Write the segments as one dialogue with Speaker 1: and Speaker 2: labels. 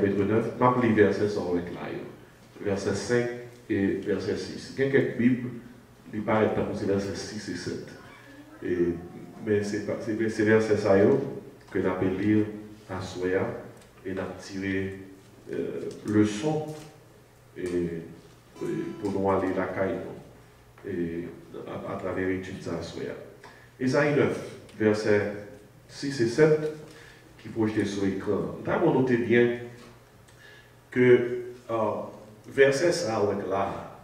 Speaker 1: chapitre 9, je lis verset 100 avec là, verset 5 et verset 6. Il y a quelques Bibles, il paraît que c'est verset 6 et 7. Mais c'est verset ça que nous avons lire à Soya et nous avons tiré leçon pour nous aller la caille à travers l'étude de Soya. Ésaïe 9, verset 6 et 7, qui projeté sur l'écran. Nous avons noté bien que verset ça avec là,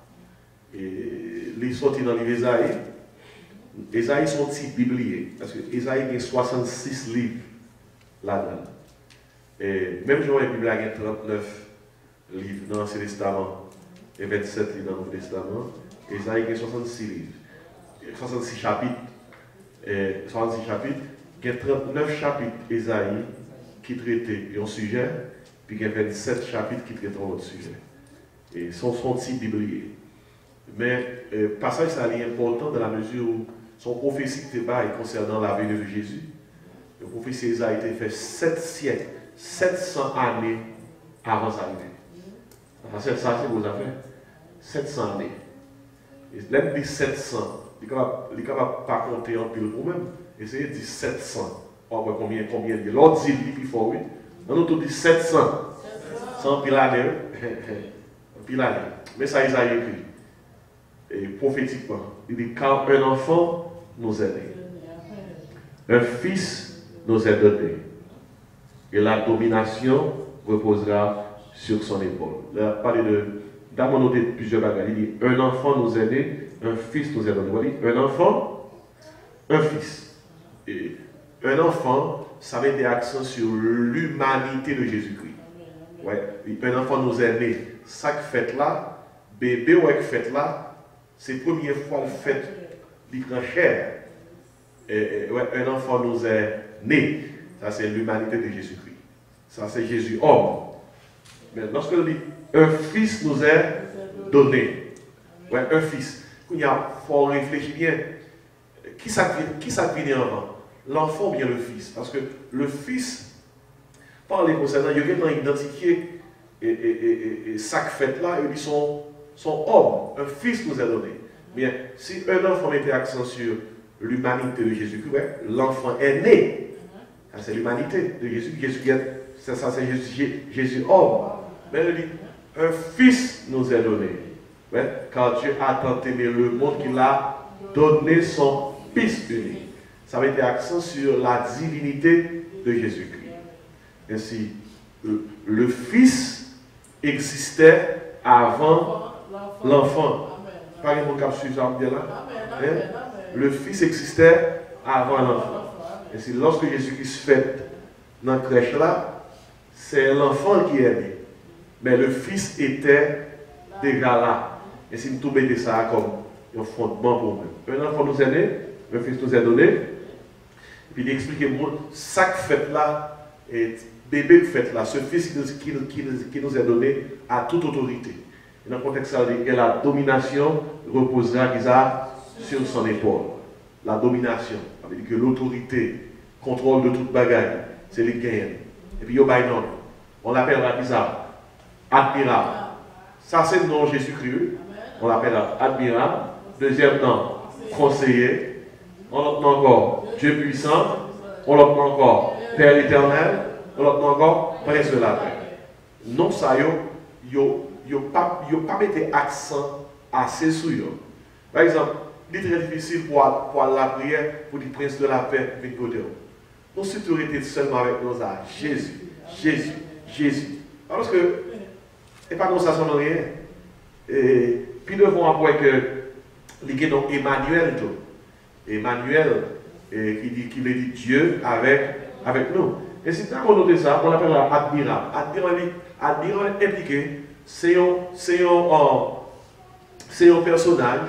Speaker 1: les sorties dans les Ésaïe. Ésaïe sont type bibliques, parce que Ésaïe a 66 livres là-dedans. Et même si la Bible a 39 livres dans l'Ancien Testament et 27 livres dans le Nouveau Testament, Ésaïe a 66 livres, 66 chapitres. Et 66 chapitres, il y a 39 chapitres Ésaïe qui traitent un sujet, puis il y a 27 chapitres qui traitent un autre sujet. Et ce sont type bibliques. Mais le passage ça est important dans la mesure où son prophétie qui était concernant la venue de Jésus. Le prophétie Ésaïe a été fait 7 siècles, 700 années avant sa venue. Ça, c'est vos affaires. 700 années. Et l'un dit 700. Il ne est capable de pas compter en pile pour même. Essayez de dire 700. On voit combien il y a. L'autre dit plus fort, oui. On nous dit 700. 100 pile année. Pile année. Mais ça, Ésaïe écrit. Et prophétiquement, il dit car un enfant nous est né, un fils nous est donné, et la domination reposera sur son épaule. Il a parlé d'abord noté plusieurs bagages. Il dit un enfant nous est né, un fils nous est donné. Il dit un enfant, un fils. Et un enfant, ça met des accents sur l'humanité de Jésus-Christ. Ouais. Un enfant nous est né. Ça que fait là, bébé ou que fait là, c'est la première fois le fait du grand chair. Un enfant nous est né. Ça, c'est l'humanité de Jésus-Christ. Ça, c'est Jésus, homme. Mais lorsque on dit un fils nous est donné, ouais, un fils, il faut réfléchir bien. Qui ça vient avant? L'enfant ou bien le fils? Parce que le fils, par les concernant, il vient identifier et ça que fait là, ils sont homme, un fils nous est donné. Bien, si un enfant mettait accent sur l'humanité de Jésus-Christ, ouais, l'enfant est né. C'est l'humanité de Jésus. C'est Jésus homme. Mais il dit, un fils nous est donné. Ouais, car Dieu a tant aimé le monde qu'il a donné son fils unique. Ça mettait accent sur la divinité de Jésus-Christ. Ainsi, le fils existait avant l'enfant. Par exemple, cap suivant là. Le fils existait avant l'enfant. Et c'est lorsque Jésus-Christ fait dans la crèche là, c'est l'enfant qui est né. Mais le fils était déjà là. Et si nous mettons ça comme un fondement pour nous. Un enfant nous est né, un fils nous est donné. Et puis il explique ça que fait là, et bébé que fait là, ce fils qui nous est donné à toute autorité. Dans le contexte, ça veut dire que la domination reposera sur son épaule. La domination, ça veut dire que l'autorité, contrôle de toute bagaille, c'est les gains. Et puis, on l'appellera bizarre, admirable. Ça, c'est le nom de Jésus-Christ. On l'appellera admirable. Deuxième nom, conseiller. On l'entend encore, Dieu puissant. On l'entend encore, Père éternel. On l'entend encore, Prince de la paix. Non, ça, yo pas mis accent assez sur eux. Par exemple, il est très difficile pour la prière pour le prince de la paix venir côté. Nous sommes été seulement avec nos âges. Jésus. Parce que, et pas comme ça, ça n'a rien. Et puis nous devons avoir que il y a donc Emmanuel. Emmanuel, qui veut dire Dieu avec nous. Et si on note ça, on l'appelle admirable. Admirable impliqué. C'est un personnage,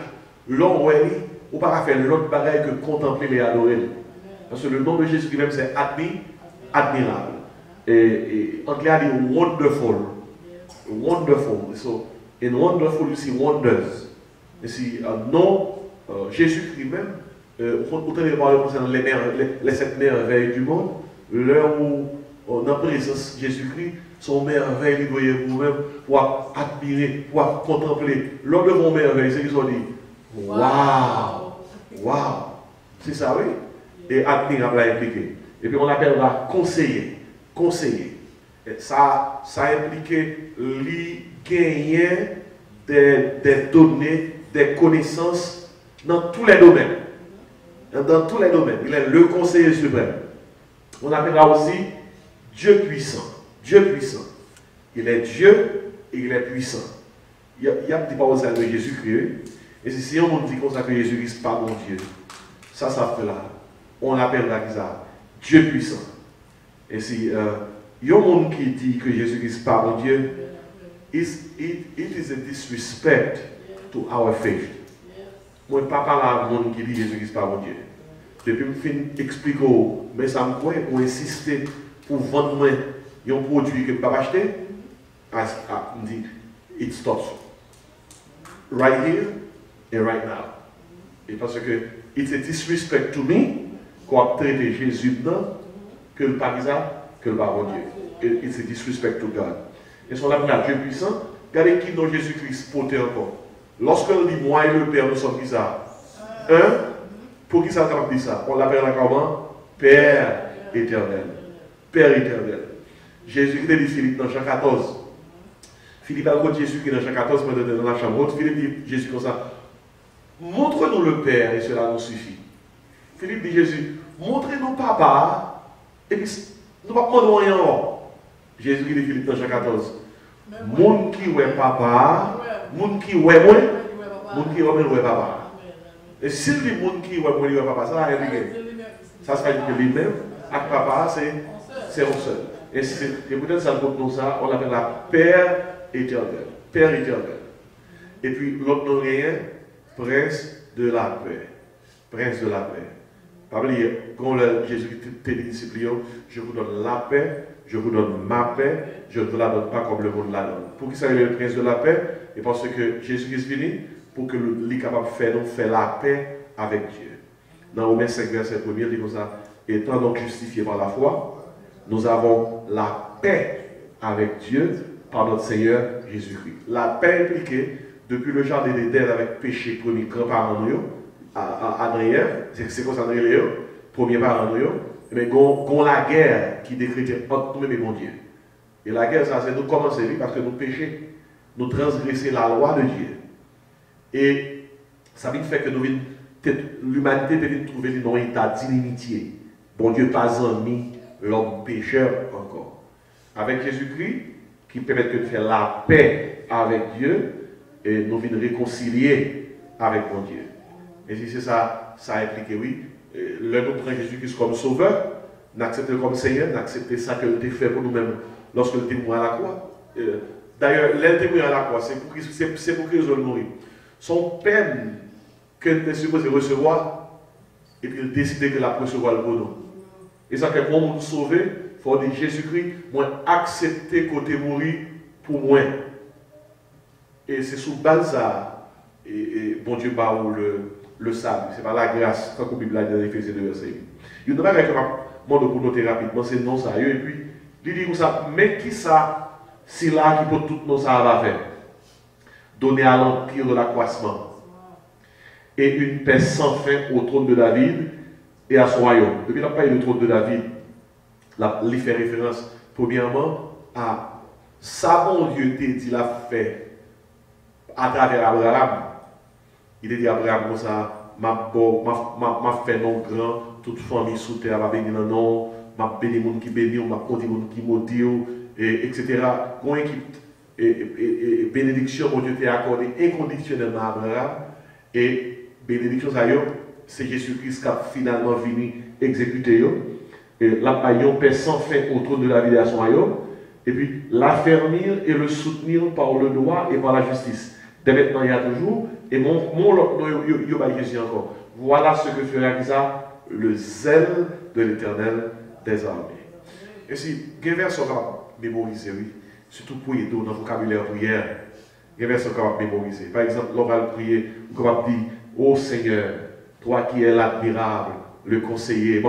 Speaker 1: l'homme ou pas faire l'autre bagaille que contempler et adorer. Parce que le nom de Jésus lui-même c'est admirable. Et anglais a dit wonderful. Wonderful. So, in wonderful you see wonders. Et si non, Jésus lui-même, vous allez voir concernant les 7 merveilles du monde, l'heure où, dans la présence de Jésus-Christ, son merveille, vous voyez vous-même, pour admirer, pour contempler. Lors de vos merveilles, c'est qu'ils ont dit, waouh, waouh. C'est ça, oui. Et admirable à impliquer. Et puis on appellera conseiller. Conseiller. Et ça impliquait lui gagner des données, des connaissances dans tous les domaines. Dans tous les domaines. Il est le conseiller suprême. On appellera aussi Dieu puissant. Dieu puissant. Il est Dieu et il est puissant. Il y a des paroles de Jésus-Christ. Et si on dit comme ça que Jésus-Christ n'est pas mon Dieu, ça fait là. On appellera ça Dieu puissant. Et si il y a un monde qui dit que Jésus-Christ n'est pas mon Dieu, it is a disrespect to our faith. Moi, je ne parle pas à un monde qui dit Jésus-Christ n'est pas mon Dieu. Depuis que je finis d'expliquer, mais ça me croit pour insister pour vendre moi un produit que je ne peux pas acheter, je dis, it stops right here and right now. Et parce que it's a disrespect to me qu'on traite Jésus dedans que le parisat, que le baron Dieu. It's a disrespect to God. Et son avenir à Dieu puissant, regardez qui dans Jésus-Christ portait encore. Lorsqu'on dit moi et le Père nous sommes qui ça? Pour qui ça capable dit ça? On l'appelle comment? Père éternel. Père éternel. Jésus qui dit Philippe dans Jean 14. Philippe a dit Jésus qui est dans Jean 14, dans la chambre haute. Philippe dit Jésus comme ça. Montre-nous le Père et cela nous suffit. Philippe dit Jésus, montrez-nous Papa et puis nous ne demandons rien. Jésus dit Philippe dans Jean 14. Moun qui oué Papa, moun qui oué moi, moun qui oué Papa. Et s'il dit moun qui oué moi, oué Papa, ça va rien dire. Ça se fait que lui-même, avec Papa, c'est un seul. Et peut-être ça nous ça, on l'appelle la Père éternel. Père éternel. Et puis l'autre nom rien, Prince de la paix. Prince de la paix. Pas oublier, quand Jésus dit les disciples, je vous donne la paix, je vous donne ma paix, je ne vous la donne pas comme le monde la donne. Pour qu'il soit le prince de la paix, et parce que Jésus est venu, pour que nous soit capable de faire la paix avec Dieu. Dans Romains 5, verset 1, il dit comme ça, étant donc justifiés par la foi, nous avons la paix avec Dieu par notre Seigneur Jésus-Christ. La paix impliquée depuis le jardin d'Éden avec péché, premier grand-parent nous, Adrien, c'est comme ça Adrien, premier parent nous, mais qu'on la guerre qui décrétait entre nous et mon Dieu. Et la guerre, ça c'est nous commencer parce que nous péchons, nous transgresser la loi de Dieu. Et ça veut faire que l'humanité peut trouver dans un état d'inimitié. Bon Dieu pas mis l'homme pécheur encore. Avec Jésus-Christ, qui permet de faire la paix avec Dieu, et nous venons réconcilier avec mon Dieu. Et si c'est ça, ça implique, oui, le nous prend Jésus-Christ comme sauveur, n'accepter comme Seigneur, n'accepter ça que il fait pour nous-mêmes lorsque le témoin à la croix. D'ailleurs, le témoin à la croix, c'est pour qu'il soit mourir. Son peine que nous sommes supposés recevoir, et puis il décide que la recevoir le bon. Et ça fait pour nous sauver, il faut dire Jésus-Christ, moi accepter côté mourir pour moi. Et c'est sous base ça, et bon Dieu bat le sable. C'est par la grâce, quand la Bible a dit dans Éphésiens 2, verset 8. Il y a une chose que je vais pour noter rapidement, c'est non ça. Et puis, il dit comme ça, mais qui ça, c'est là qui peut tout non ça va faire? Donner à l'empire de l'accroissement. Et une paix sans fin au trône de David et à son royaume. Depuis la paix du trône de David, il fait référence, premièrement, à ça, mon Dieu, dit la fait à travers Abraham. Il a dit à Abraham comme ça, m'a fait non grand, toute famille sous terre va bénir non nom, m'a béni les gens qui bénissent, m'a maudit les gens qui maudissent, etc. Quand et bénédiction, mon Dieu t'a accordé inconditionnellement à Abraham, et bénédiction, c'est Jésus-Christ qui a finalement venu exécuter. Et la paillon paix sans fin au trône de la vie et à son royaume, et puis l'affermir et le soutenir par le droit et par la justice. Dès maintenant, il y a toujours, et mon Jésus encore. Voilà ce que fera ça, le zèle de l'Éternel des armées. Et si, il y a un verset qu'on mémoriser, oui, surtout pour aider dans le vocabulaire prière, il y a un verset qu'on mémoriser. Par exemple, l'on va prier, on va dire, ô Seigneur, toi qui es l'admirable, le conseiller,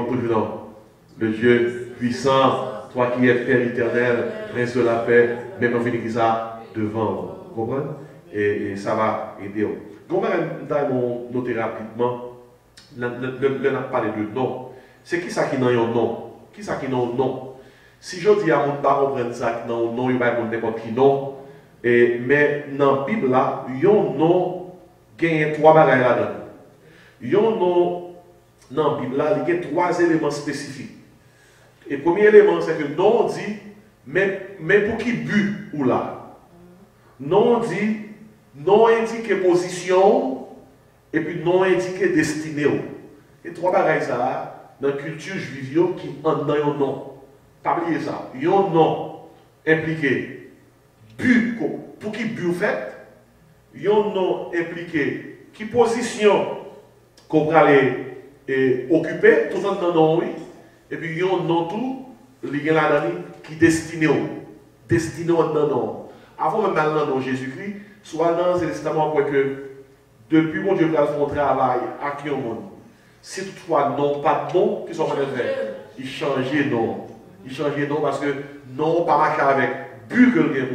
Speaker 1: le Dieu puissant, Toi qui es Père éternel, Prince de la paix, même en venir ça devant. Vous comprenez? Et ça va aider. Comment nous noter rapidement, le n'a parlé de non. C'est qui ça qui n'a un non? Qui ça qui n'a un non? Si je dis à mon parent comprendre ça, non, non, il va y n'importe qui non. Mais dans la Bible, là, il y a un non, il y a trois bagages là-dedans. Il y a un non, dans la Bible, là, il y a trois éléments spécifiques. Et le premier élément, c'est que non dit, mais pour qui but ou là? Non dit, non indique position, et puis non indique destinée. Et trois bagages ça, dans la culture juive, qui en ont un non. Pas oublier ça. Il y a un non impliqué. But, pour qui but vous faites? Il y a un non impliqué. Qui position qu'on va aller occuper, tout en non, oui. Et puis il y a un non tout, il y a là qui destiné. Destiné en non. Avant même dans Jésus-Christ, soit dans le testament pour que depuis mon Dieu va faire un travail à qui on monde. Si toutefois non, pas de non, qui sont en train de faire? Il changeait non. Il changeait non parce que non, pas marcher avec but que le gain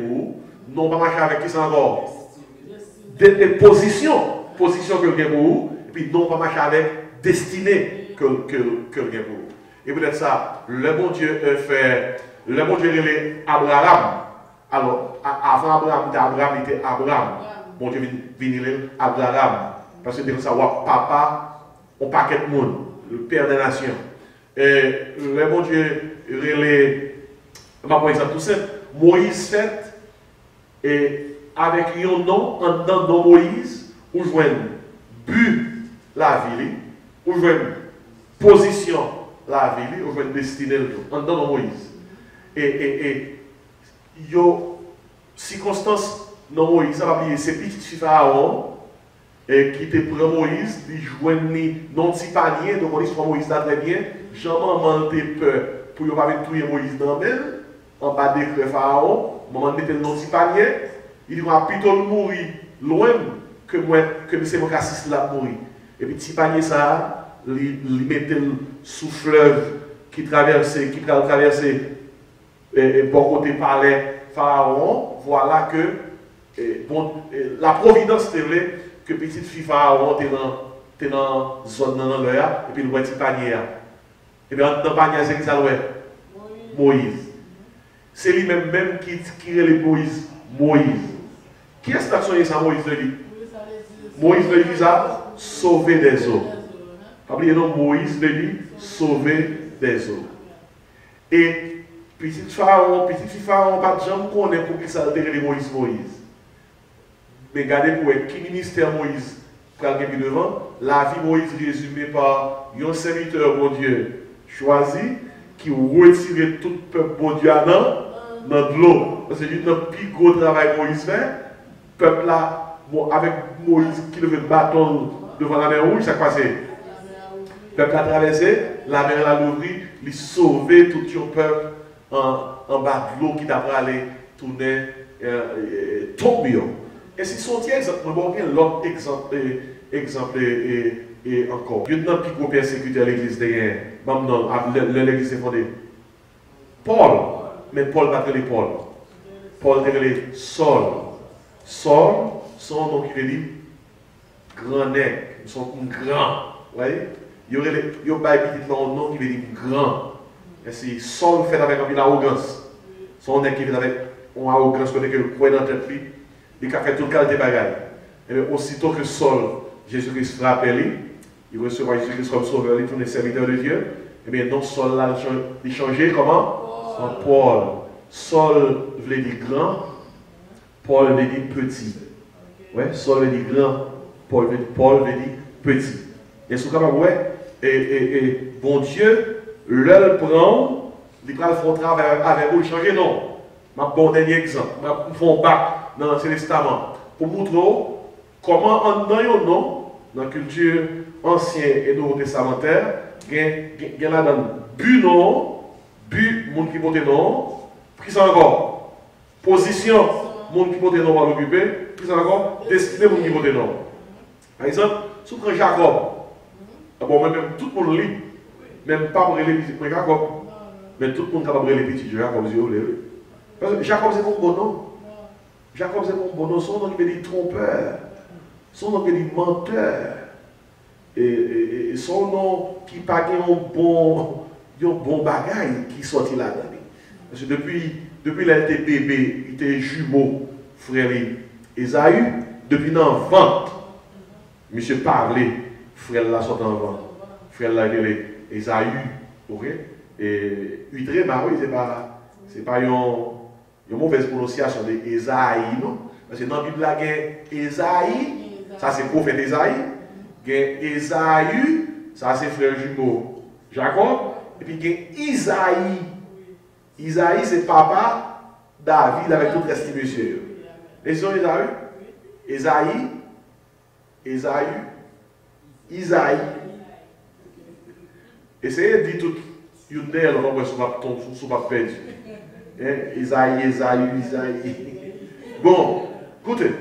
Speaker 1: non, pas marcher avec qui c'est encore? Des positions. Position que le gain et puis non, pas marcher avec destinée que le gain et peut-être ça, le bon Dieu fait, le bon Dieu est Abraham. Alors, avant Abraham était Abraham. Bon Dieu vient Abraham. Parce que ça, papa, on paquet de monde, le père des nations. Et le bon Dieu relève, par exemple, tout simple, Moïse fait, et avec un nom, en dedans de Moïse, où je vois but la ville, où je vois position la ville, où je vois destinée, en dedans de Moïse. Et il y a circonstance dans Moïse, ça va oublier, c'est petit Pharaon, et qui te prend Moïse, il joignit non petit panier, donc on dit Moïse là très bien, Jean-Maman te peur pour ne pas tuer Moïse dans le en bas de Pharaon, maman mettait le non petit panier, il dit qu'on a plutôt mourir loin que moi, que c'est mon cassis là mourir. Et puis petit panier ça, il mettait sous fleuve qui traversait bon côté palais Pharaon, voilà que la providence était que petite fille Pharaon était dans la zone dans l'air, et puis le petit panier. Et bien dans le panier, c'est qui ça Moïse. C'est lui-même qui relève Moïse. Qui est-ce que c'est ça Moïse de lui? Moïse de lui ça, sauver des eaux. Oubliez non, Moïse de lui, sauver des eaux. Et petit Pharaon, pas de gens connaît pour qui ça altère Moïse. Mais regardez pour qui ministère Moïse pour aller devant, la vie Moïse résumée par un serviteur, bon Dieu, choisi, qui retire tout le peuple, bon Dieu, dans de l'eau. C'est juste le plus gros travail que Moïse fait. Le peuple là, avec Moïse qui levait le bâton devant la mer rouge, ça passe. Le peuple a traversé, la mer l'a ouvert, il a sauvé tout le peuple en bas de l'eau qui t'a aller tourner, tomber. Et si son exemple, l'autre exemple et encore. Il y a un plus gros persécuteur à l'église derrière. L'église est fondée. Paul, mais Paul pas de Paul. Paul est Saul. Saul, son nom qui veut dire grand nègre. Ils sont grand. Vous voyez? Il y a un nom qui veut dire grand. Et si Saul fait avec une arrogance, son nègre qui fait avec une arrogance, que le croit dans la tête, il a fait toute qualité de bagaille. Et bien, aussitôt que Saul, Jésus-Christ frappe lui, il recevra Jésus-Christ comme sauveur, il tourne serviteur de Dieu. Et bien, donc Saul là, il changeait comment? En Paul. Saul voulait dire grand, Paul veut dire petit. Ouais, Saul veut dire grand, Paul veut dire petit. Et ce qu'on ouais, et bon Dieu, l'œil prend, il va faire un travail avec vous, il change non. Je vais bon dernier exemple. Je vais un bac dans l'Ancien Testament pour montrer comment en dans la culture ancienne et nouveau testamentaire, il y a là-dedans but non, but, monde qui porte non, qui sont encore position, monde qui porte non va l'occuper, qui sont encore destiné, monde qui porte non. Par exemple, si vous prenez Jacob, bon, même tout le monde lit, même pas pour les mais Jacob, Mais tout le monde est capable de les petits Jacob, parce que Jacob c'est mon bon nom. Jacob c'est mon bon nom, son nom qui veut dire trompeur, son nom qui veut dire menteur, et son nom qui n'a pas un bon bagage qui sortit là-dedans. Parce que depuis qu'il était bébé, il était jumeau, frère Esaü, depuis dans le ventre, monsieur parlait, frère là sort en ventre. Frère là, il est Esaü, ok? Et Udrema, oui, c'est pas une mauvaise prononciation de Esaïe, non? Parce que dans la Bible, il y a Esaïe, ça c'est prophète Esaïe, il y a Esaü, ça c'est frère jumeau Jacob, et puis il y a Isaïe. Isaïe, c'est papa David avec tout le reste de monsieur. Les sont Esaü? Esaïe, Esaü, Isaïe. Essayez de dire tout. Une d'elles, on va se pas perdu. Isaïe. Bon, écoutez,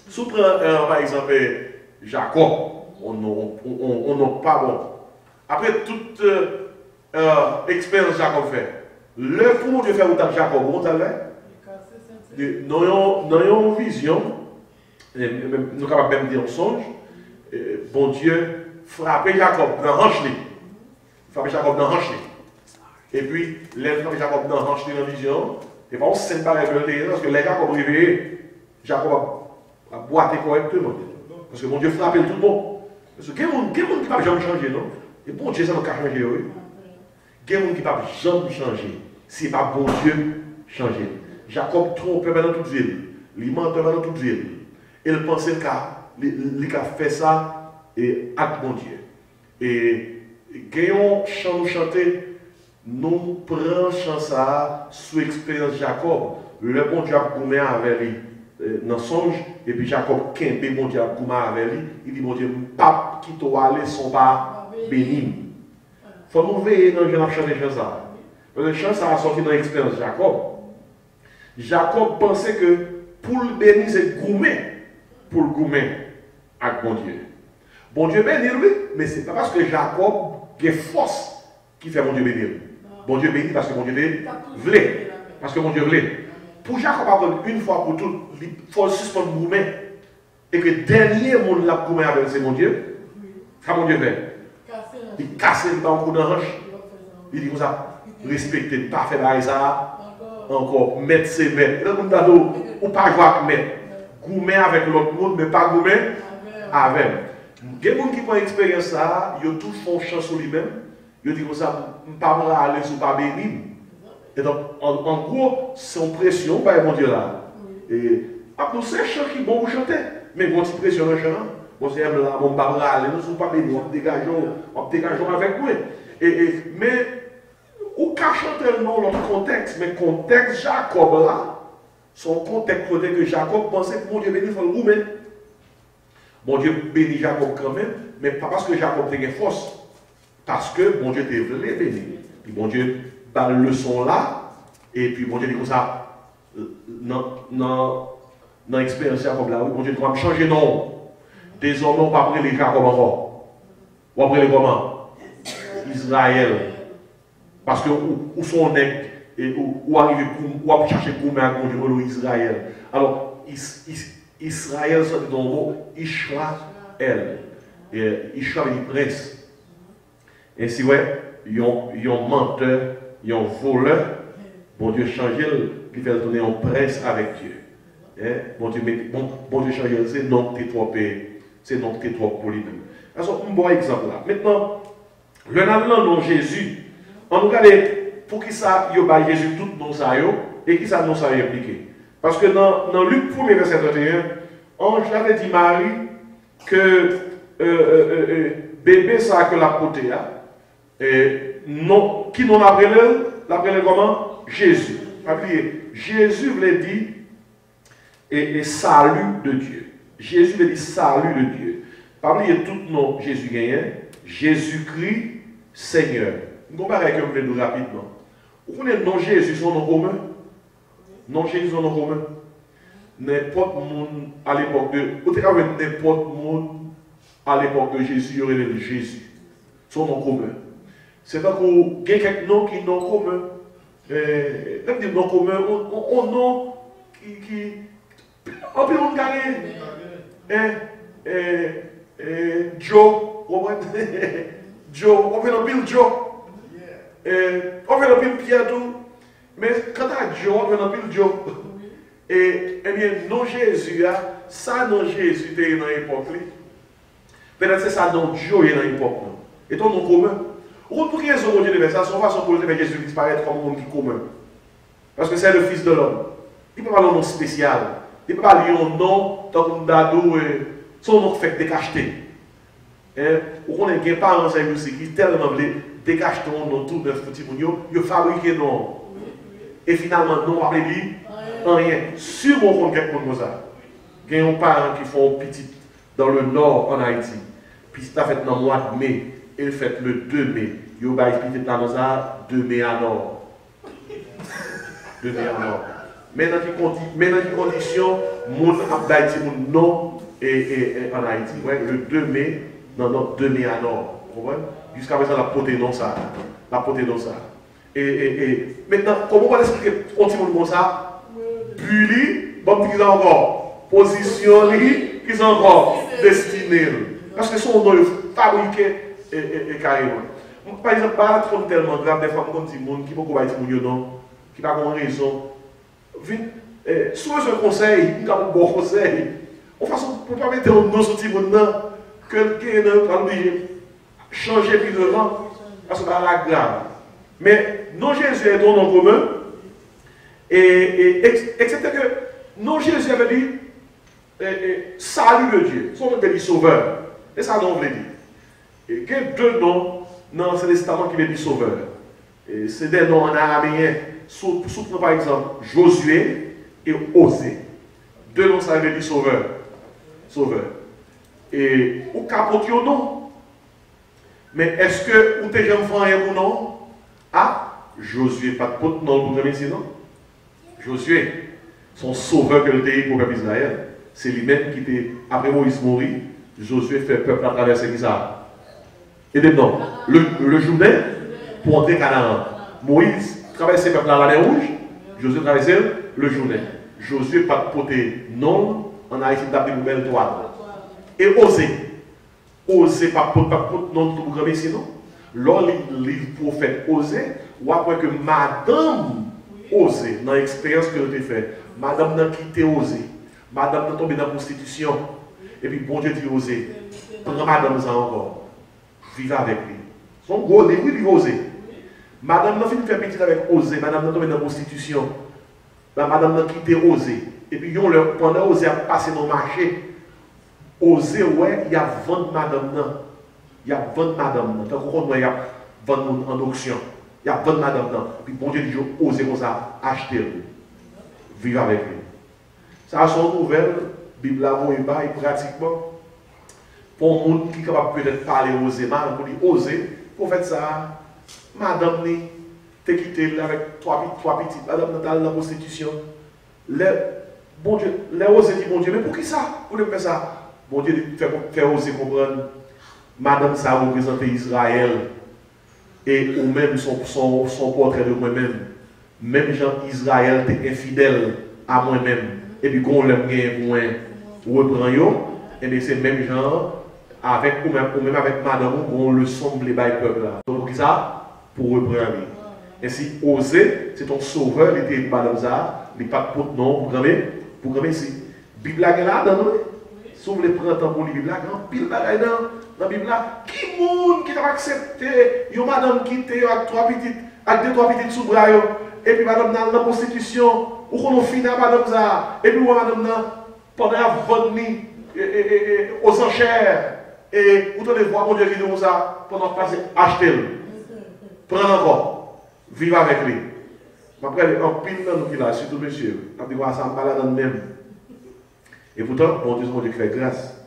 Speaker 1: si on prend par exemple Jacob, on n'a pas bon. Après toute expérience Jacob fait, le pour de faire autant Jacob, on t'a fait. Nous avons une vision, nous sommes capables même dire un songe, bon Dieu frappait Jacob dans la hanche. Frappait Jacob dans la hanche. Et puis, les frères Jacob dans la vision, et pas on se sent pas révélé, parce que les Jacob réveillés, Jacob a boité correctement. Parce que mon Dieu frappe tout le monde. Parce que quelqu'un qui ne peut pas jamais changer, non? Et bon Dieu, ça ne peut pas changer, oui. Quelqu'un qui ne peut pas jamais changer, si ce n'est pas bon Dieu changer. Jacob trompait dans toute ville, il mentait dans toute ville. Il pensait qu'il a fait ça et avec bon Dieu. Et gagnons chant chanter. Nous prenons chance sous l'expérience de Jacob. Le bon Dieu a gommé avec lui dans le songe. Et puis Jacob, Kembe, bon Dieu a gommé avec lui. Il dit, mon Dieu, pape qui t'a allé sont pas bénis. Il faut nous veiller dans le genre de chance. Parce que chance a sorti dans l'expérience de Jacob. Jacob pensait que pour le bénir, c'est gommé. Pour le gommer avec bon Dieu. Bon Dieu bénit lui, mais ce n'est pas parce que Jacob a force qui fait bon Dieu bénir. Bon Dieu bénit parce que bon Dieu voulait. Parce que bon Dieu voulait. Pour Jacob apprendre une fois pour toutes, il faut suspendre le gourmet. Et que le dernier monde l'a gourmet avec c'est mon Dieu. Ça mon Dieu fait. Il casse le coup dans la hanche. Il dit comme ça, respectez, pas faire ça. Encore, mettre ses mains. Ou pas jouer avec maître. Gourmet avec l'autre monde, mais pas gourmet avec. Il y a des gens qui font l'expérience ça, ils tous font chance sur lui-même. Ils disent comme ça, je ne peux pas aller sur pas béni. Et donc, en gros, c'est une pression par mon Dieu là. Et après, c'est un chant qui est bon pour chanter. Mais quand tu pression un chant, on se dit, là, on ne peut pas aller, nous ne sommes pas bénis, on dégageons avec nous. Mais, on peut chanter dans l'autre contexte, mais le contexte Jacob là, son contexte que Jacob pensait que mon Dieu béni, il faut le gourmet. Bon Dieu bénit Jacob quand même, mais pas parce que Jacob a une force. Parce que bon Dieu te voulait bénir. Puis bon Dieu, par le leçon là, et puis bon Dieu dit comme ça, dans l'expérience Jacob là, oui, bon Dieu doit me changer de nom. Désormais, on ne va pas appeler les Jacob encore. On va appeler comment? Israël. Parce que où sont les où arriver pour chercher pour mettre mon Dieu Israël. Alors, Israël, c'est dans le mot Israël. Israël est prince. Et si ouais, il y a un menteur, il y a un voleur, bon Dieu change, il fait donner un prince avec Dieu. Bon Dieu change, c'est non que tu es trop c'est non que tu es trop poli. Alors, un bon exemple là. Maintenant, le nom Jésus, on regarde pour qui ça, il y a Jésus tout nom ça et qui ça nom ça impliqué. Parce que dans Luc 1er verset 31, ange avait dit Marie que bébé ça que la portée qui n'en appelait comment? Jésus. Jésus voulait dire et salut de Dieu. Jésus veut dire salut de Dieu. Parmi tout nom Jésus gagnait, Jésus-Christ Seigneur. Nous comparons avec vous rapidement. Vous connaissez le nom Jésus, son nom commun? Non Jésus, son nom commun. N'importe monde à l'époque de. Vous avez n'importe monde à l'époque de Jésus, il y aurait le Jésus. Son nom commun. C'est pas qu'il y a quelques noms qui sont communs. Même des noms communs, on nom qui. En plus, on gagne. Joe, Joe, on fait un pile Joe. On fait un pile Pierre tout. Mais quand à Joe, on fait un pile Joe. Et eh bien, non Jésus, ça non Jésus était dans l'époque. Peut-être c'est ça non Joe est dans l'époque. Et ton nom commun. Pour qui raison Dieu de faire ça? Son façon pour faire Jésus disparaître comme un monde qui est commun. Parce que c'est le Fils de l'homme. Il ne peut pas avoir un nom spécial. Il ne peut pas avoir un nom, tant qu'on dado, son nom fait décacheter. Ou qu'on ait un parent qui tellement voulu décacheter un nom tout neuf petit moun, il fabrique un nom. Et finalement, non, on dit rien. Sur mon compte, quelque chose comme ça. Il y a un parent qui font petit dans le nord en Haïti. Puis ça fait dans le mois de mai. Il fait le 2 mai. Il va expliquer dans ça 2 mai à nord. 2 mai à nord. Mais dans quelles conditions, mon Haïti, mon nom et en Haïti. Ouais, le 2 mai, dans notre 2 mai à nord. Jusqu'à présent, la portée non ça. La portée non ça. Et maintenant, comment on va expliquer continue comme ça? Puis, bon, qui encore position qui sont encore destinés. Parce que son nom est fabriqué et carrément. Par exemple, pas trop tellement grave, des fois, on dit monde qui ne peut pas dire non, qui n'a pas raison. Soit un conseil, il a un bon conseil. De toute façon, pour ne pas mettre un nom sur ce monde, quelqu'un n'a pas changer plus de vent, parce que c'est la grave. Mais non Jésus est un nom commun, et etc. que non Jésus avait dit salut de Dieu, son nom veut dire sauveur. Et ça non veut dire. Et il y a deux noms dans ce testament qui veut dire sauveur. C'est des noms en araméen, surtout par exemple Josué et Osée. Deux noms ça veut dire sauveur. Sauveur. Et au capote au nom. Mais est-ce que vous avez jamais fait un nom? Ah, Josué, pas de pote, non, vous avez dit non? Josué, son sauveur que le pays pour le peuple d'Israël, c'est lui-même qui était, après Moïse mourir, Josué fait peuple à traverser ça. Et maintenant, le Jourdain, pour entrer Canaan, Moïse traversait le peuple à la mer rouge, Josué traversait le Jourdain. Josué, pas de pote, non, en Haïti, d'après une belle toile. Et Osée. Osée pas non tout programme sinon lors livre prophète Osée ou après que madame Osée dans l'expérience que j'ai fait madame n'a quitté Osée madame n'a tombé dans la prostitution et puis bon Dieu dit Osée prends madame ça encore vive avec lui son gros livre il Osée madame n'a fini de faire petit avec Osée madame n'a tombé dans la prostitution madame n'a quitté Osée et puis pendant Osée a passé dans le marché Osée, ouais, il y a 20 madame. Il y a 20 madame. Tant qu'on il y a 20 en auction. Il y a 20 madame. Puis bon Dieu dit, osez comme ça, acheter. Vivre avec lui. Ça, son nouvelle, Bible là, vous et pratiquement. Pour un monde qui est capable peut-être parler oser, pour dire oser, pour faire ça, madame, t'es quitté avec trois petites, madame, dans la prostitution. Bon Dieu, les oser dit, bon Dieu, mais pour qui ça? Pour faire ça? Bon Dieu fait oser comprendre, madame ça représente Israël et ou même son portrait de moi-même. Même Jean Israël est infidèle à moi-même. Et puis quand on l'aime bien pour reprend yo, et bien c'est même Jean avec ou même avec madame on le semble les bail peuple là. Donc pour ça pour reprendre. Ainsi oser c'est ton sauveur, il était madame ça, il pas de non pour ici. Bible là dans nous. Si vous voulez prendre pour la Bible, grand pile bagaille dans la Bible, qui monde qui a accepté, une madame qui était avec deux, trois petites sous bras, et puis madame dans la prostitution, ou qu'on finit à madame ça, et puis madame pendant la vente aux enchères, et vous devez voir mon Dieu vidéo ça, pendant passer, achetez-le. Prends encore, vivre avec lui. Après, un pile dans nous qui là, surtout monsieur, on dit que ça me balade dans le même. Et pourtant, mon Dieu fait grâce.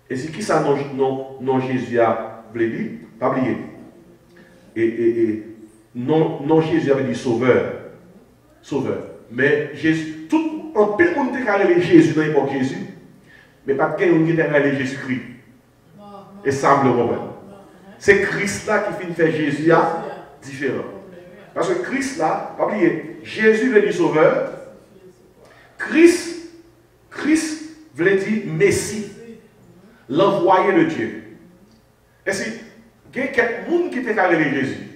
Speaker 1: Et c'est qui ça non Jésus a dit? Pas oublier. Et non Jésus avait dit sauveur. Sauveur. Mais Jésus, tout un peu de monde qui a Jésus dans l'époque de Jésus, mais pas quelqu'un qui a Jésus-Christ. Et ça me le comprend. C'est Christ là qui finit faire Jésus différent. Parce que Christ là, pas oublier, Jésus veut dire sauveur. Christ veut dire Messie, l'envoyé de Dieu. Et si, il y a quelques monde qui t'a carré Jésus.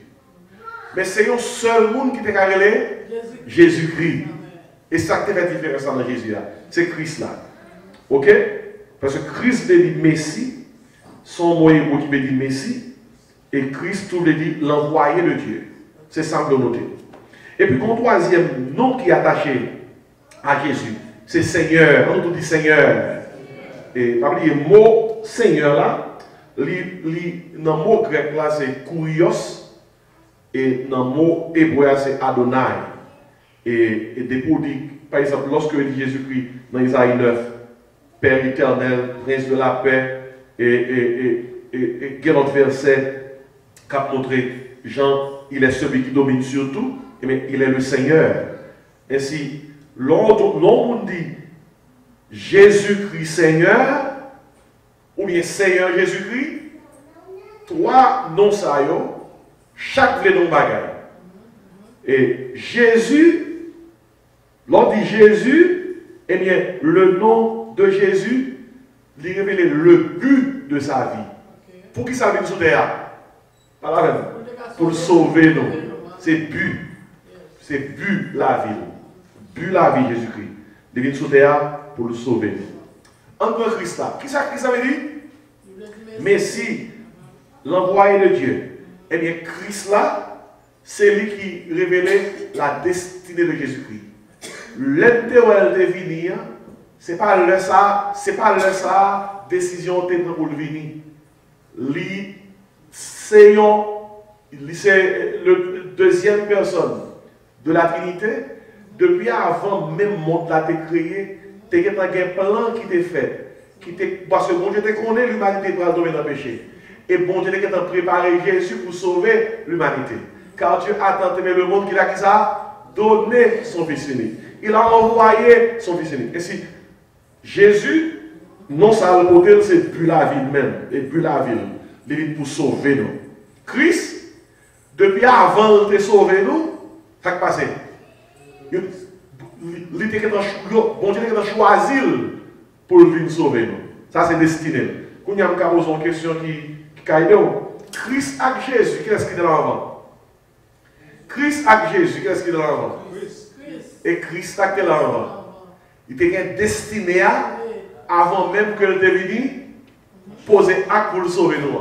Speaker 1: Mais c'est un seul monde qui t'a carré Jésus-Christ. Et ça qui fait la différence dans Jésus là, c'est Christ là. Ok? Parce que Christ veut dire Messie, son mot hébreu qui veut dire Messie, et Christ tout veut dire l'envoyé de Dieu. C'est simple de noter. Et puis, mon troisième nom qui est attaché à Jésus, c'est Seigneur. On nous dit Seigneur. Et pas oublier le mot Seigneur là, dans le mot grec là, c'est Kurios. Et dans le mot hébreu c'est Adonai. Et pour dire, par exemple, lorsque dit Jésus-Christ dans Isaïe 9, Père éternel, Prince de la paix, et quel autre verset qui a montré Jean, il est celui qui domine sur tout, mais il est le Seigneur. Ainsi, l'on dit Jésus-Christ Seigneur, ou bien Seigneur Jésus-Christ, trois noms ça yo, chaque les noms bagaille. Et Jésus, l'on dit Jésus, eh bien, le nom de Jésus, il révèle le but de sa vie. Pour qui ça vient sous terre? Pas la même. Pour sauver nous. C'est but. C'est but la vie. But la vie Jésus-Christ. Il vient sous terre pour le sauver. En tant que Christ là, qui ça veut dire? Messie, l'envoyé de Dieu. Eh bien, Christ là, c'est lui qui révélait la destinée de Jésus-Christ. L'intérêt de venir, c'est pas le ça, décision de pour le venir. C'est le deuxième personne de la Trinité. Depuis avant même monde l'a créé, tu as un plan qui t'est fait. Parce que bon Dieu te connaît l'humanité pour tomber dans le péché. Et bon Dieu t'a préparé Jésus pour sauver l'humanité. Car Dieu a tant aimé le monde qu'il a donné son Fils unique. Il a envoyé son Fils unique. Et si Jésus, non ça le côté, c'est plus la ville même. Et plus la ville. Il est pour sauver nous. Christ, depuis avant de sauver nous, ça qui passe. Bon Dieu a choisi pour venir sauver nous. Ça c'est destiné. Quand il y a une question qui caille, Christ avec Jésus, qu'est-ce qui est dans l'avant? Christ avec Jésus, qu'est-ce qui est dans l'avant? Et Christ avec l'avant. Il était destiné avant même que le devine poser acte pour le sauver nous.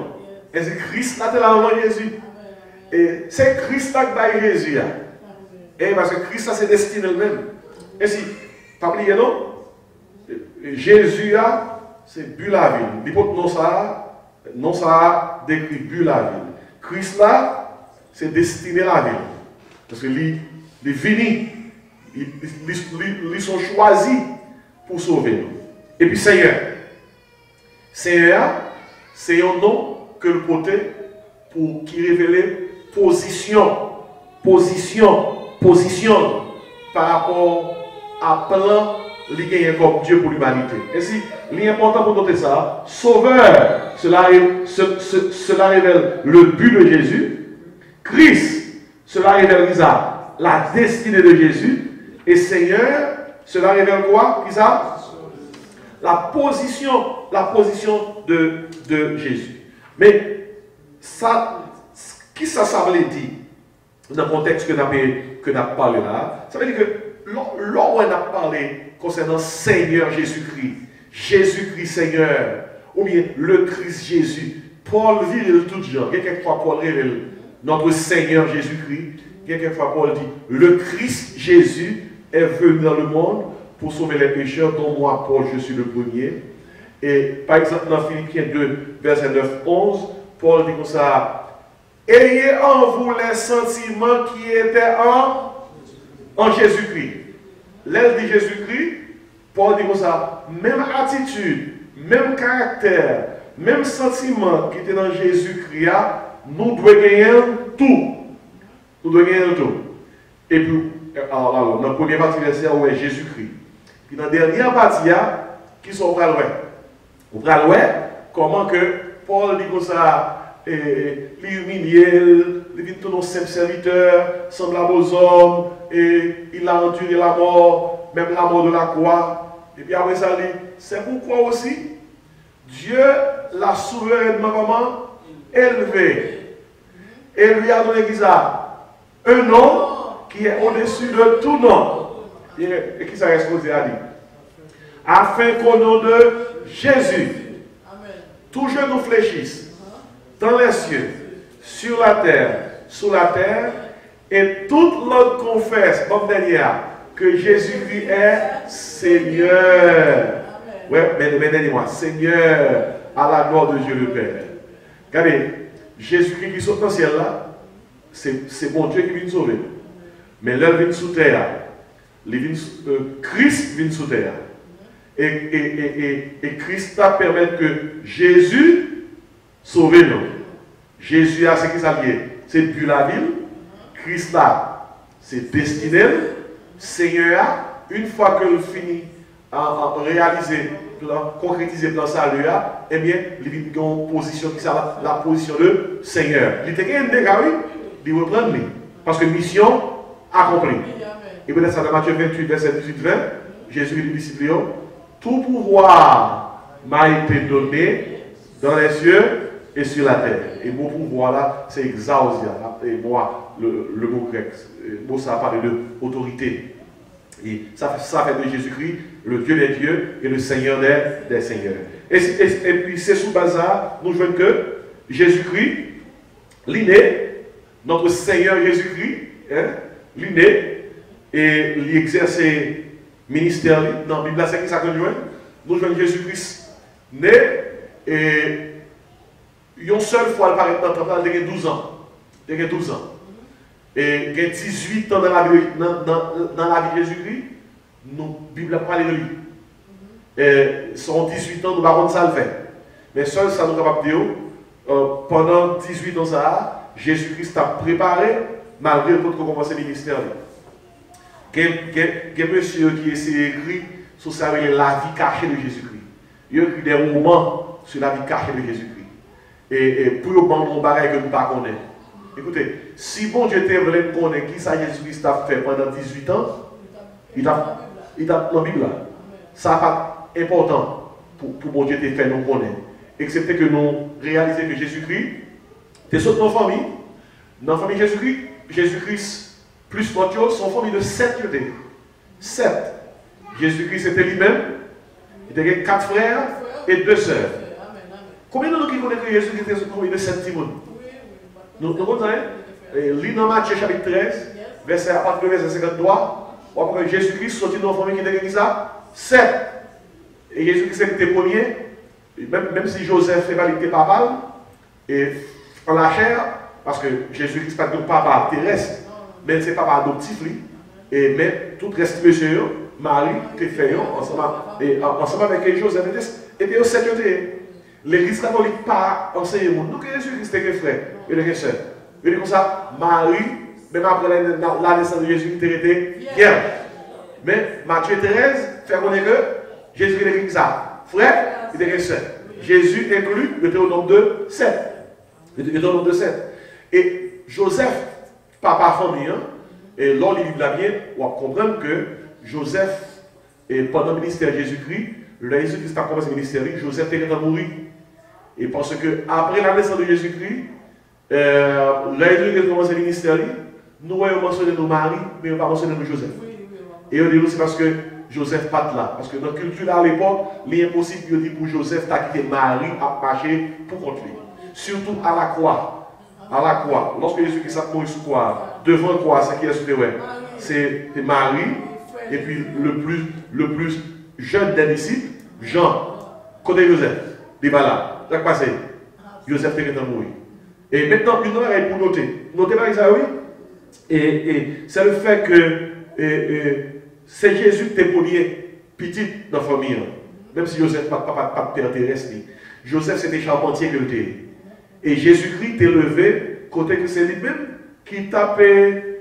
Speaker 1: Et c'est Christ là l'avant Jésus. Et c'est Christ avec Jésus. Et parce que Christ c'est destiné lui-même. Et si, pas oublier non? Jésus c'est but la ville. L'hypothèse non ça décrit but la ville. Christ là, c'est destiné la ville. Parce que les vini, ils sont choisis pour sauver nous. Et puis Seigneur. Seigneur, c'est un nom que le côté pour qui révèle position par rapport à plan lié comme Dieu pour l'humanité. Et si l'important pour noter ça, sauveur, cela révèle le but de Jésus. Christ, cela révèle la destinée de Jésus. Et Seigneur, cela révèle quoi? La position de Jésus. Mais ça, qui ça veut dire dans le contexte que nous avons parlé là? Ça veut dire que lorsqu'on a parlé concernant Seigneur Jésus-Christ, Jésus-Christ Seigneur, ou bien le Christ Jésus, Paul vire tout genre. Quelquefois Paul révèle notre Seigneur Jésus-Christ. Quelquefois Paul dit, le Christ Jésus est venu dans le monde pour sauver les pécheurs, dont moi, Paul, je suis le premier. Et par exemple, dans Philippiens 2, verset 9-11, Paul dit comme ça, ayez en vous les sentiments qui étaient en Jésus-Christ. L'aile dit Jésus-Christ, Paul dit comme ça, même attitude, même caractère, même sentiment qui était dans Jésus-Christ, nous devons gagner tout. Nous devons gagner tout. Et puis, alors, dans la première partie verset, où est Jésus-Christ. Puis dans la dernière partie, qui sont au loin. Au loin, comment que Paul dit comme ça, il humilié, il vient tout un simple serviteur, semblable aux hommes, et il a enduré la mort, même la mort de la croix. Et puis après ça, c'est pourquoi aussi, Dieu l'a souverainement comment élevé. Et lui a donné un nom qui est au-dessus de tout nom. Et qui s'est exposé à lui. Afin qu'au nom de Jésus, tout genou fléchisse dans les cieux, sur la terre, sous la terre, et toute l'autre confesse, comme dernière, que Jésus-Christ est Seigneur. Ouais, mais moi Seigneur, à la gloire de Dieu le Père. Regardez, Jésus-Christ qui saute dans le ciel là, c'est bon Dieu qui vient sauver. Mais l'heure vient sous terre. Christ vient sous terre. Et Christ a permis que Jésus sauve nous. Jésus a ce qui s'allie. C'est but la ville. Christ là, c'est destiné. Seigneur, une fois que nous finissons à réaliser, concrétiser dans sa salut, eh bien, il y a une position qui est la position de Seigneur. Il y a un dégât, oui, il reprend lui. Parce que mission accomplie. Et peut-être ça dans Matthieu 28, verset 18-20, Jésus dit aux disciples, tout pouvoir m'a été donné dans les cieux et sur la terre. Et mon pouvoir là, c'est exausia. Et moi, le mot grec, le mot ça parle de autorité. Et ça fait de Jésus-Christ le Dieu des dieux et le Seigneur des seigneurs. Et puis c'est sous base ça, nous voyons que Jésus-Christ, l'inné, notre Seigneur Jésus-Christ, hein, l'inné, et il exerce ministère dans la Bible, c'est qui ça que nous voyons. Nous voyons Jésus-Christ né, et une seule fois, il paraît dans le temple, il a 12 ans. Il a 12 ans. Et il y a 18 ans dans la vie de Jésus-Christ, la Bible a parlé de lui. Et son 18 ans, nous ne savons pas ça le fait. Mais seul ça nous capable de dire, pendant 18 ans, ça, Jésus-Christ a préparé, malgré le fait qu'on commence le ministère. Il y a un monsieur qui s'est écrit sur ça, la vie cachée de Jésus-Christ. Il a écrit des romans sur la vie cachée de Jésus-Christ. Et pour nous prendre un bagage que nous ne connaissons pas. Écoutez, si bon Dieu te voulait connaître qui ça Jésus-Christ a fait pendant 18 ans, il a dans la Bible là. Ça n'est pas important pour bon Dieu te faire nous connaître. Excepté que nous réalisons que Jésus-Christ, tu sautes dans la famille. Dans la famille Jésus-Christ, plus notre chose, son famille de 7 côtés. 7. Jésus-Christ c'était lui-même. Il avait 4 frères et 2 sœurs. Combien de nous qui connaissent que Jésus était une famille de 7 Timon? Nous comprenons, lis dans Matthieu chapitre 13, verset à partir de verset 53, on voit que Jésus-Christ sortit dans une famille qui était ça 7. Et Jésus-Christ était le premier, même si Joseph était papa, et en la chair, parce que Jésus-Christ n'est pas un papa terrestre, mais c'est papa adoptif, et mais tout reste monsieur, Marie, qui fait ensemble avec Joseph, et puis au 7. L'église catholique pas enseigné nous que Jésus-Christ était frère et les sœurs. Et comme ça, Marie, même après la naissance de Jésus, il était vierge. Mais Matthieu 13 fait connaître que Jésus était ça. Frère, il était sœur. Jésus inclut le Deutéronome de 7. Le Deutéronome de 7. Et Joseph, papa famille, et lors du livre de la Bible, on va comprendre que Joseph, et pendant le ministère de Jésus-Christ, le Jésus-Christ a commencé le ministère, Joseph était mort. Et parce que après la naissance de Jésus-Christ, Jésus-Christ a commencé le ministère, nous avons mentionné nos maris, mais on n'a pas mentionné nos Joseph. Et on dit c'est parce que Joseph pas là. Parce que dans la culture à l'époque, il est impossible de dire pour Joseph quitter Marie à marcher pour contre lui. Surtout à la croix. À la croix. Lorsque Jésus-Christ a mort sur croix, devant la croix, c'est qui est sur c'est Marie, et puis le plus jeune des disciples, Jean, côté Joseph, il va là. Qu'est-ce qui passe? Joseph est mort. Et maintenant, une heure pour noter. Notez par ça, oui. Et c'est le fait que c'est Jésus qui est premier petit dans la famille. Même si Joseph n'a pas de père terrestre. Joseph, c'était charpentier que était. Et Jésus-Christ est levé, côté que c'est lui-même qui était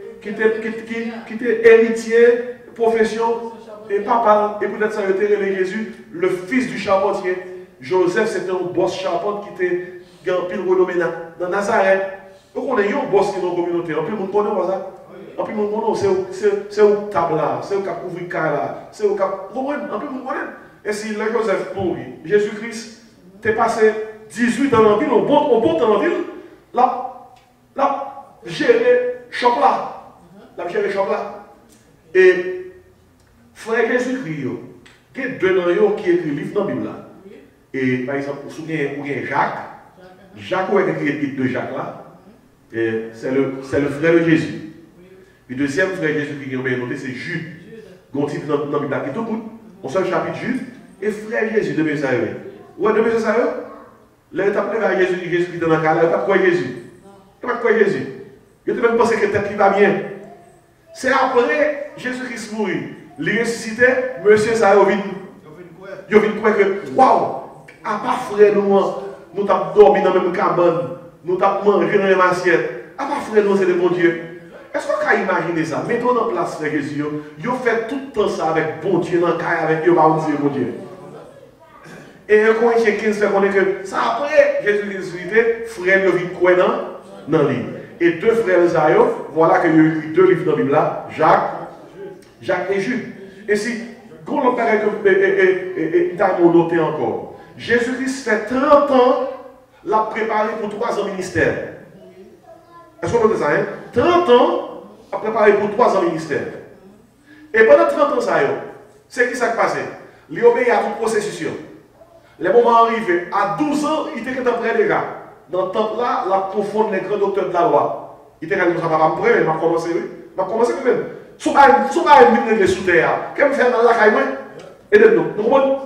Speaker 1: héritier, profession, et papa, et peut-être ça a été Jésus, le fils du charpentier. Joseph, c'était un boss charpente qui était un pile renommé dans Nazareth. Vous connaissez un boss qui est dans la communauté. En plus, vous connaissez ça. En plus, vous connaissez, c'est où table là, c'est où qui a couvert le cas là, c'est où qui a. Vous comprenez? En plus, vous connaissez. Et si le Joseph mourit, Jésus-Christ, t'es passé 18 ans dans la ville, on monte dans la ville, là, gérer choc là. Là, gérer choc là. Et frère Jésus-Christ, il y a deux noms qui écrivent le livre dans la Bible là. Et par exemple, vous vous souvenez, il y a Jacques. Jacques, où est écrit le titre de Jacques là? C'est le frère de Jésus. Le deuxième frère de Jésus qui est noté, c'est Jude. Il y a un titre dans la Bible qui est tout good. On sort le chapitre Jude. Et frère Jésus de Messaïe. Ouais, de Messaïe. Là, il t'a appelé vers Jésus qui est dans la cale. Il t'a quoi Jésus? Il t'a quoi Jésus? Il t'a même pensé que peut-être qu'il va bien. C'est après Jésus-Christ mourit. Il ressuscitait, monsieur Saïe il vient croire que, waouh, à part frère nous t'avons dormi dans la même cabane, nous t'avons mangé dans la même assiette. À part frère nous, c'est le bon Dieu. Est-ce qu'on peut imaginer ça? Mettons en place frère Jésus, ils ont fait tout le temps ça avec bon Dieu, dans le cas avec Dieu, par dire bon Dieu. Et un Corinthiens 15 fait connaître que ça après Jésus ressuscité, frère nous vient croire dans le livre. Et deux frères Isaïe, voilà qu'il y a écrit deux livres dans la Bible là, Jacques et Jude. Et si, quand on parle que t'as noté encore, Jésus-Christ fait 30 ans, l'a préparé pour 3 ans ministère. Est-ce qu'on note ça, hein? 30 ans, a préparé pour 3 ans ministère. Et pendant 30 ans, ça, c'est qui ça qui passé? Il obéit à toute processus. Les moments arrivés, à 12 ans, il était près des gars. Dans le temps là, la profonde les grands docteurs de la loi. Il était comme ça, je vais me commencer, oui. Je vais commencer même. Si vous avez une sous terre, qu'est-ce que vous faites dans la caille? Aidez-nous. Nous comprenons?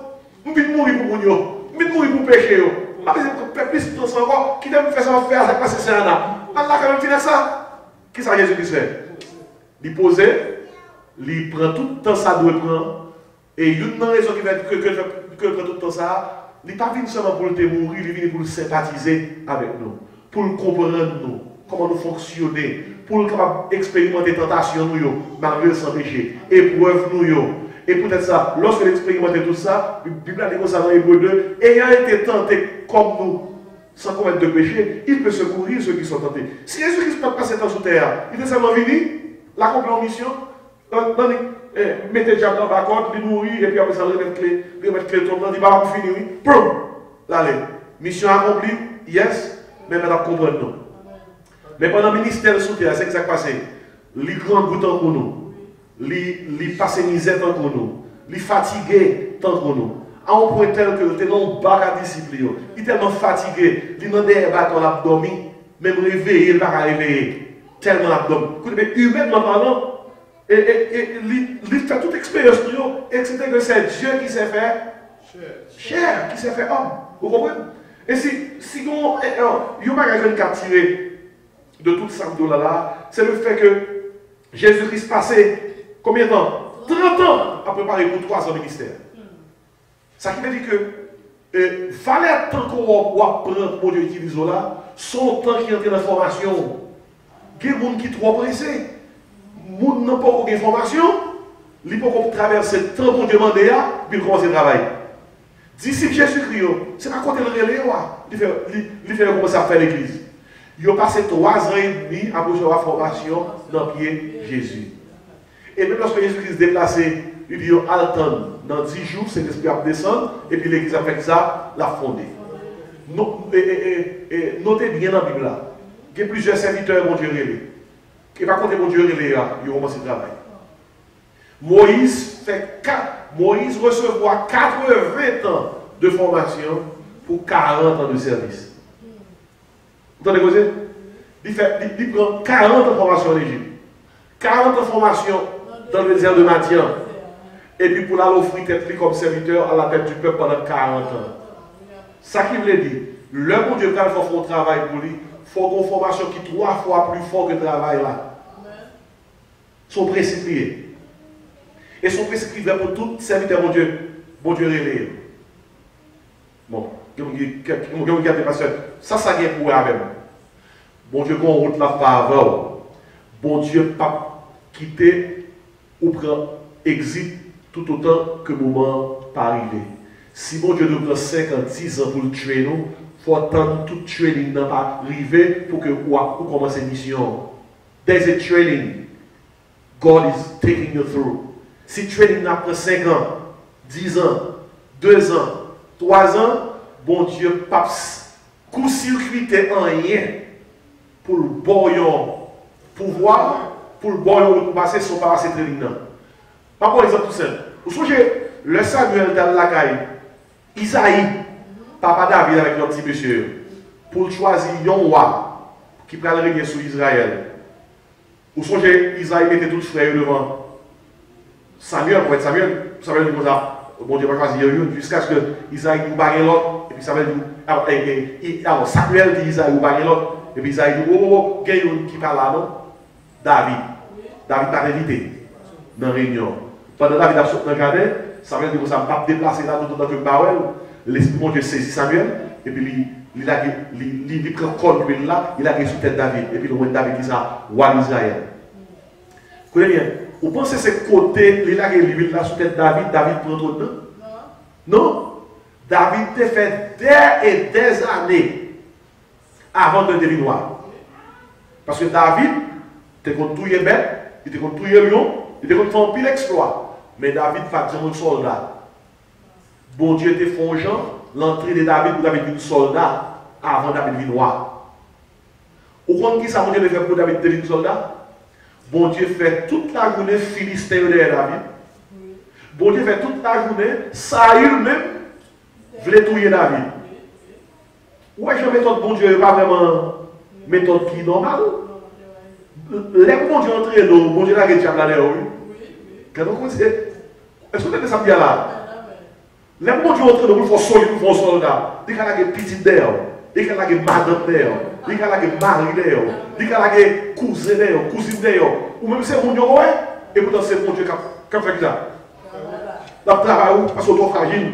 Speaker 1: Nous venons mourir pour nous. Nous venons mourir pour pécher. Nous venons plus de temps encore. Qui doit faire ça faire avec passer ça là? Allah quand même finit ça. Qu'est-ce que Jésus fait? Il pose, il prend tout le temps ça doit prendre. Et une raison qui va être que prend tout le temps ça, il n'est pas venu seulement pour le mourir, il est venu pour le sympathiser avec nous, pour le comprendre nous, comment nous fonctionner, pour expérimenter tentation nous, malgré sans péché, épreuve nous. Et peut-être ça, lorsqu'il expérimente tout ça, la Bible a dit comme ça dans Hébreux 2, ayant été tenté comme nous, sans commettre de péché, il peut secourir ceux qui sont tentés. Si Jésus-Christ peut passer temps sur terre, il est seulement venu, l'accomplir en mission, mettez le diable dans la corde, il mourit, et puis après ça, il remet clé tombe, il dit, bah, on finit, oui, boum, allez, mission accomplie, yes, mais maintenant comprendre nous. Mais pendant le ministère sous terre, c'est exact passé. Les grands goûtants pour nous, les passés misère tant pour nous, les fatigués tant pour nous. À un point tel que le non bas à discipline, il est tellement fatigué, il n'a des bâtons l'abdomen, même réveillé, il ne va pas réveiller. Tellement l'abdomen. Mais humainement parlant, il fait toute expérience, et c'était que c'est Dieu qui s'est fait chair, qui s'est fait homme. Vous comprenez? Et si on n'a pas quelqu'un qui a tiré de tout ça là, c'est le fait que Jésus-Christ passait combien de temps? 30 ans à préparer pour 3 ans de ministère. Ça qui veut dire que valait tant qu'on va prendre pour Dieu utiliser là, son temps qui entre dans la formation. Il y a des gens qui sont trop pressés. Les gens n'ont pas aucune formation, ils peuvent traverser le temps pour demander, puis ils commencent à travailler. D'ici Jésus-Christ, c'est pas quand il relève, il fait commencer à faire l'église. Il a passé 3 ans et demi à recevoir la formation dans le pied de Jésus. Et même lorsque Jésus-Christ se déplacé, il dit attendre dans 10 jours, c'est l'esprit à descendre, et puis l'église a fait ça, l'a fondée. Notez bien dans la Bible là, il y a plusieurs serviteurs mon Dieu relais. Qui va compter mon Dieu relais, ils ont commencé le travail. Moïse recevra 80 ans de formation pour 40 ans de service. Vous entendez quoi? Il prend 40 ans de formation en Égypte, 40 ans de formation dans le désert de Madian, et puis pour aller offrir tête comme serviteur à la tête du peuple pendant 40 ans. Ça qui veut dire, le bon Dieu, quand il faut faire un travail pour lui, il faut une formation qui est 3 fois plus fort que le travail là. Son précipié. Et son précipié va pour tout serviteur, mon Dieu relève. Bon, regardez, pasteur, ça vient pour avec. Bon Dieu, qu'on route la faveur. Bon Dieu, pas quitter ou prendre exit tout autant que le moment pas arrivé. Si bon Dieu nous prend 5 ans, 10 ans pour le tuer, nous, faut attendre tout training n'a pas arrivé pour que vous commencez une mission. There's a training God is taking you through. Si training n'a pris 5 ans, 10 ans, 2 ans, 3 ans, bon Dieu, pas coup-circuiter en rien pour le bon pouvoir, pour le bon passer son passer training. Par exemple tout simple. Vous songez, le Samuel dans la caille, Isaïe, papa David avec notre petit monsieur, pour choisir un roi qui prend le régner sur Israël. Vous songez, Isaïe mettait tout le frère devant Samuel, pour être Samuel dit comme ça, bon Dieu va choisir jusqu'à ce que Isaïe nous barre l'autre, et puis Samuel dit, alors Samuel dit Isaïe nous barre l'autre, et puis Isaïe dit, oh, il y a un qui parle là, non? David. David t'a invité dans la réunion. Pendant David a sorti dans le jardin, Samuel dit que ça ne va pas déplacer là tout dans le barrel. L'esprit de Dieu saisit Samuel, et puis il prend compte de là, il a sous tête David, et puis le roi David dit ça, roi d'Israël. Vous comprenez bien? Vous pensez que c'est côté, il a l'huile là sous tête David, David prend trop de temps? Non. David a fait des années avant de devenir roi. Parce que David, il était contre tout les bêtes, il était contre tout les lions, il était contre un pile exploit. Mais David va dire un soldat. Bon Dieu était fongeant, l'entrée de David pour David devenu soldat avant David devenu roi. Vous comprenez qui ça, bon Dieu fait pour David devenir soldat? Bon Dieu fait toute la journée Philistin derrière David. Bon Dieu fait toute la journée, Saül même voulait tuer David. Ouais, je méthode bon Dieu, pas vraiment méthode qui est normale. Les bon Dieu entré dans bon Dieu là qui est là derrière. Est-ce que vous avez ça bien là? Les bon Dieu entré dans le font soldat. Dès qu'il y a des petits derrière, dès qu'il y a des madame derrière, dès qu'il y a des maris derrière, dès qu'il y a des cousins derrière, cousines derrière, ou même c'est mon Dieu, et pourtant c'est mon Dieu qui fait ça. La travail parce que trop fragile.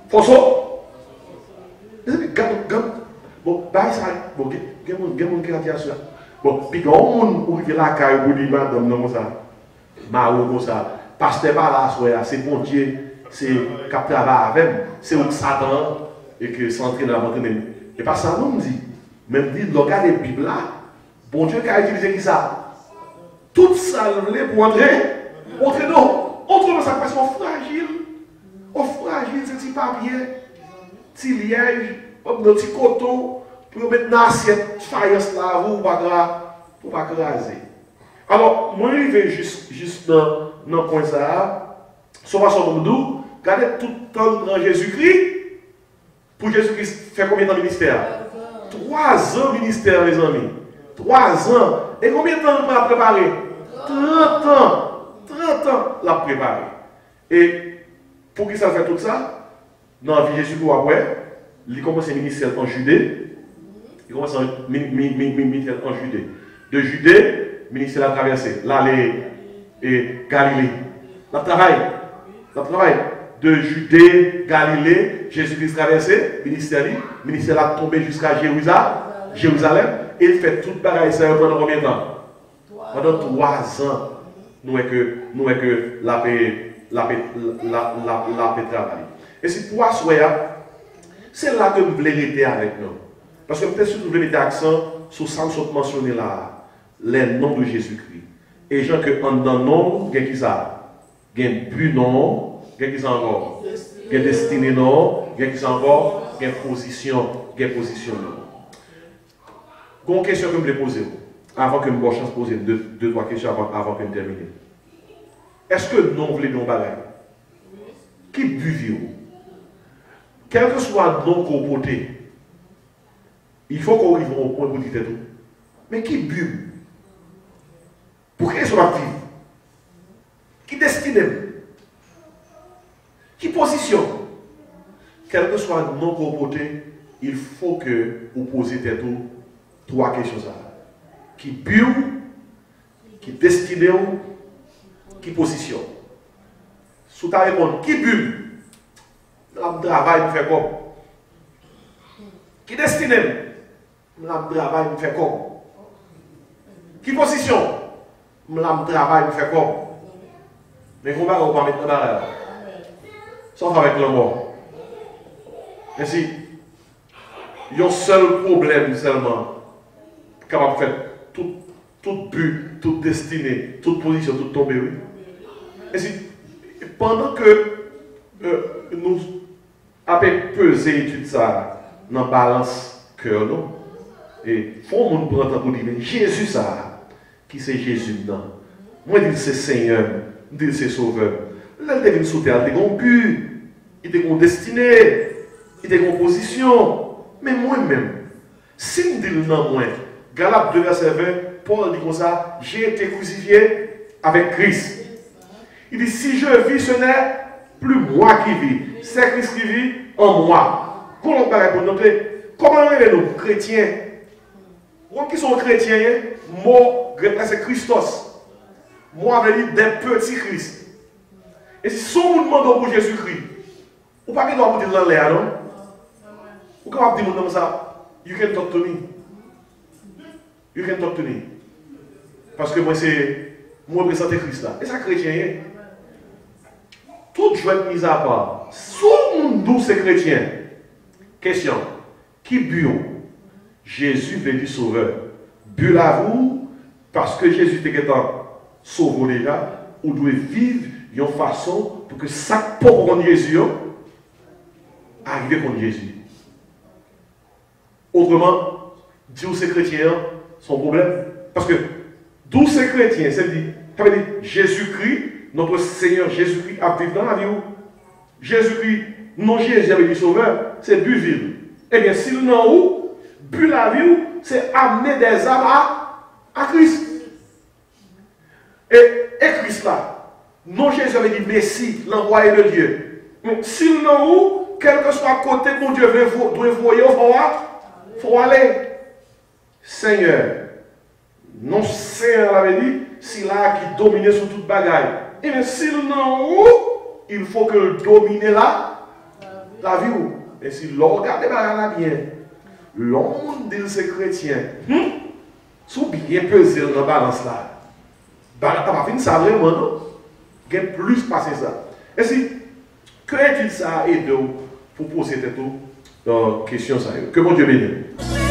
Speaker 1: Faut ça. Bon, bah ça, bon, il y a des gens qui ont dit ça. Bon, puis quand on arrive là, quand on dit madame, non, ça, marou, comme ça, pasteur pas là, c'est bon Dieu, c'est cap travail avec, c'est où Satan, et que c'est entré dans la montagne même. Et pas ça, non, on dit, même dit, regarde les Bibles là, bon Dieu qui a utilisé qui ça? Tout ça, pour entrer dans sa question fragile, c'est petit papier, petit liège, un petit coton, pour mettre dans l'assiette, faïence là, pour pas craser. Alors, moi, je vais juste dans le point ça, Sauvation Moudou, regardez tout le temps dans Jésus-Christ, pour Jésus-Christ, fait combien de temps de ministère? 3 ans de ministère, mes amis. 3 ans. Et combien de temps on a préparé? 30 ans. 30 ans, l'a préparé. Et pour qui ça fait tout ça? Dans la vie de Jésus, après, il commence le ministère en Judée. Il commence un ministère en Judée. De Judée, le ministère a traversé. Là, et Galilée. La travail. De Judée, Galilée, Jésus-Christ traversé, ministère a tombé jusqu'à Jérusalem, et il fait toute pareille ça pendant combien de temps? Pendant 3 ans, nous est que la paix travaille. Et c'est pour ça, c'est là que nous voulons rester avec nous. Parce que peut-être que nous voulons mettre l'accent sur ça que mentionné là, les noms de Jésus-Christ. Et gens que en dans nom, il y a qui ça? Il y a un but non, il y a qui ça encore? Il y a destinée non, il y a qui ça encore? Il y a position non. Une question que je voulais poser, avant que je me chance de poser 2-3 questions avant que je termine. Est-ce que nous voulons nous bagaille? Qui buvez-vous? Quel que soit le nom qu'on porte, il faut qu'on arrive au point pour dire tout. Mais qui buve? Pour qui sont actifs? Qui destinent? Qui positionne? Quel que soit le nom qu'on porte, il faut que vous posiez 3 questions. Qui buve? Qui destinent? Qui positionne? Sous ta réponse, qui buve? Le travail me fait comme. Qui destine? Le travail me fait comme. Qui position? Le travail me fait comme. Mais comment on va mettre dans la sauf avec le mot. Merci. il y a un seul problème seulement, capable de faire tout but, toute destinée, toute position, toute tombée. Oui. Et si, pendant que nous avons pesé étude ça dans la balance cœur, non? Et faut nous prendre pour dire, Jésus ça, qui c'est Jésus non? Moi je dis c'est Seigneur, je dis c'est Sauveur. Là il devient sous terre, il a un but, il a une destinée, il a une position. Mais moi-même, si je dis non moi, Galates 2 verset 20, Paul dit comme ça, j'ai été crucifié avec Christ. Il dit si je vis, ce n'est plus moi qui vis, c'est Christ qui vit en moi. Comment on va répondre? Comment on est nous chrétiens? Qui sont chrétiens, moi, c'est Christos. Moi, je dit des petits Christ. Et si son demande pour Jésus-Christ, ou pas qu'il doit vous dire dans l'air, non? Ou quand vous dites comme ça, you can talk to me. You can talk to me. Parce que moi, c'est moi présenter Christ là. Et ça, chrétien, tout doit être mis à part. Sous monde d'où c'est chrétien. Question. Qui bureau? Jésus veut dire sauveur. Bu la vous, parce que Jésus était sauvé déjà, ou doit vivre d'une façon pour que ça pour Jésus arrive contre Jésus. Autrement, Dieu c'est chrétien, son problème. Parce que d'où c'est chrétien, ça veut dire Jésus-Christ, notre Seigneur Jésus-Christ a vécu dans la vie. Jésus-Christ, non Jésus avait dit sauveur, c'est bu vivre. Eh bien, s'il n'a où, bu la vie, c'est amener des âmes à Christ. Et Christ là, non Jésus avait dit Messie, l'envoyé de Dieu. Mais s'il n'a où, quel que soit côté mon Dieu doit voyer, il faut aller. Seigneur, non Seigneur l'avait dit, c'est là qui domine sur toute bagaille. Et bien s'il n'a où, il faut que domine là, la vie. Et si l'on regarde là bien, l'homme de ces chrétiens, sont bien pesés dans la balance là. Bah, t'as pas fini ça vraiment, non? Il y a plus passé ça. Et si, que est-il ça aide pour poser cette question? Que mon Dieu bénisse.